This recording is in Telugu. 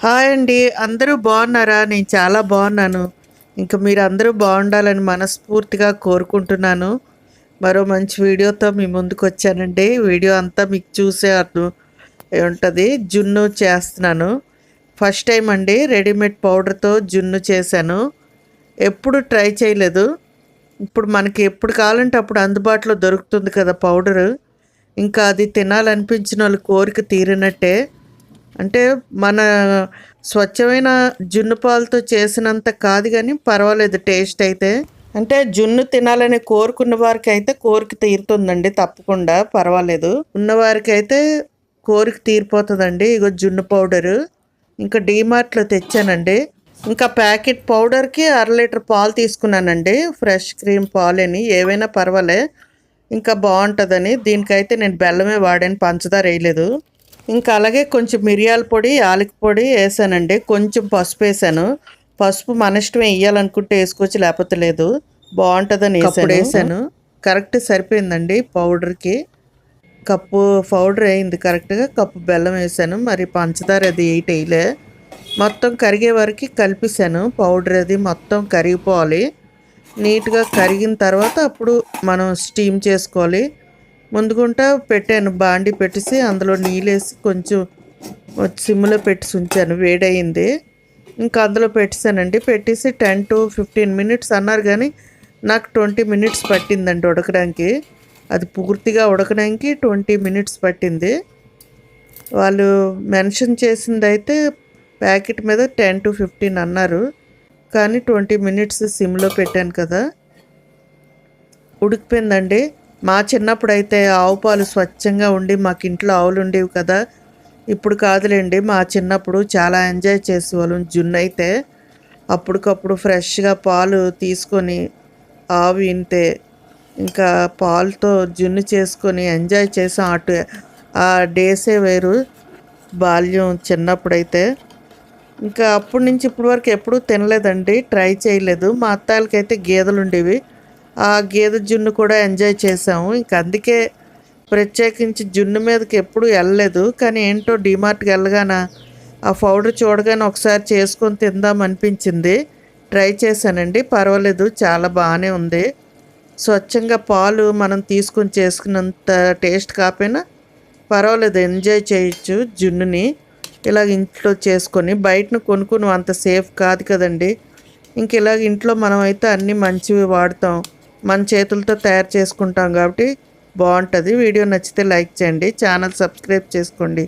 హాయ్ అండి. అందరూ బాగున్నారా? నేను చాలా బాగున్నాను. ఇంక మీరందరూ బాగుండాలని మనస్ఫూర్తిగా కోరుకుంటున్నాను. మరో మంచి వీడియోతో మీ ముందుకొచ్చానండి. వీడియో అంతా మీకు చూసే అర్థం ఉంటది. జున్ను చేస్తున్నాను. ఫస్ట్ టైం అండి రెడీమేడ్ పౌడర్‌తో జున్ను చేశాను. ఎప్పుడు ట్రై చేయలేదు. ఇప్పుడు మనకి ఎప్పుడు కావాలంటే అప్పుడు అందుబాటులో దొరుకుతుంది కదా పౌడరు. ఇంకా అది తినాలనిపించినోళ్ళ కోరిక తీరినట్టే. అంటే మన స్వచ్ఛమైన జున్ను పాలతో చేసినంత కాదు గానీ పర్వాలేదు టేస్ట్ అయితే. అంటే జున్ను తినాలని కోరుకున్న వారికైతే కోరిక తీరుతుందండి తప్పకుండా పర్వాలేదు. ఉన్నవారికైతే కోరిక తీరిపోతుందండి. ఇగో జున్ను పౌడరు. ఇంకా డీమార్ట్‌లో తెచ్చానండి. ఇంకా ప్యాకెట్ పౌడర్‌కి 1/2 లీటర్ పాలు తీసుకున్నానండి. ఫ్రెష్ క్రీమ్ పాలని ఏవైనా పర్వాలే. ఇంకా బావుంటదని. దీనికైతే నేను బెల్లమే వాడాను. పంచదార ఎయలేదు. ఇంకా అలాగే కొంచెం మిరియాల పొడి, యాలకుల పొడి ఏసానండి. కొంచెం పసుపేసాను. పసుపు మన ఇష్టమే ఎయ్యాలనుకుంటే ఏసుకోవచ్చు, లేపోతే లేదు. బావుంటదని కప్పుడేసాను. కరెక్ట్ సరిపోయిందండి పౌడర్‌కి. కప్పు పౌడర్ అయింది కరెక్ట్‌గా. కప్పు బెల్లం ఏసాను. మరి పంచదార అది ఎయలే. మొత్తం కరిగే వరకు కలిపేసాను. పౌడర్ అది మొత్తం కరిగిపోవాలి. నీట్‌గా కరిగిన తర్వాత అప్పుడు మనం స్టీమ్ చేసుకోవాలి. ముందుగుంట పెట్టాను. బాండీ పెట్టేసి అందులో నీళ్ళేసి కొంచెం సిమ్‌లో పెట్టేసి ఉంచాను. వేడయింది. ఇంకా అందులో పెట్టేసానండి. పెట్టేసి 10-15 మినిట్స్ అన్నారు గానీ నాకు 20 మినిట్స్ పట్టిందండి ఉడకడానికి. అది పూర్తిగా ఉడకడానికి 20 మినిట్స్ పట్టింది. వాళ్ళు మెన్షన్ చేసిందైతే ప్యాకెట్ మీద 10-15 అన్నారు. కానీ 20 మినిట్స్ సిమ్‌లో పెట్టాను కదా! ఉడికిపోయిందండి. మా చిన్నప్పుడైతే ఆవు పాలు స్వచ్ఛంగా ఉండి మాకింట్లో ఆవులుండేవి కదా! ఇప్పుడు కాదులెండి. మా చిన్నప్పుడు చాలా ఎంజాయ్ చేసేవాళ్ళం జున్నయితే. అప్పటికప్పుడు ఫ్రెష్‌గా పాలు తీసుకొని ఆవు ఈనితే ఇంకా పాలతో జున్ను చేసుకొని ఎంజాయ్ చేసాం. ఆ డేసే వేరు బాల్యం చిన్నప్పుడైతే. ఇంకా అప్పటి నుంచి ఇప్పటి వరకు ఎప్పుడూ తినలేదండి. ట్రై చేయలేదు. మా అత్తాలకైతే గేదెలుండేవి. ఆ గేదె జున్ను కూడా ఎంజాయ్ చేసాము. ఇంక అందుకే ప్రత్యేకించి జున్ను మీదకి ఎప్పుడు వెళ్ళలేదు. కానీ ఏంటో డీమార్ట్‌కి వెళ్ళగానే ఆ పౌడర్ చూడగానే ఒకసారి చేసుకొని తిందాం అనిపించింది. ట్రై చేశానండి. పర్వాలేదు చాలా బాగానే ఉంది. స్వచ్ఛంగా పాలు మనం తీసుకొని చేసుకున్నంత టేస్ట్ కాకపోయినా పర్వాలేదు ఎంజాయ్ చేయొచ్చు జున్నుని. ఇలాగ ఇంట్లో చేసుకొని బయటను కొనుక్కుని అంత సేఫ్ కాదు కదండి. ఇంక ఇలాగ ఇంట్లో మనమైతే అన్నీ మంచివి వాడతాం. మన చేతులతో తయారు చేసుకుంటాం కాబట్టి బాగుంటుంది. వీడియో నచ్చితే లైక్ చేయండి. ఛానల్ సబ్స్క్రైబ్ చేసుకోండి.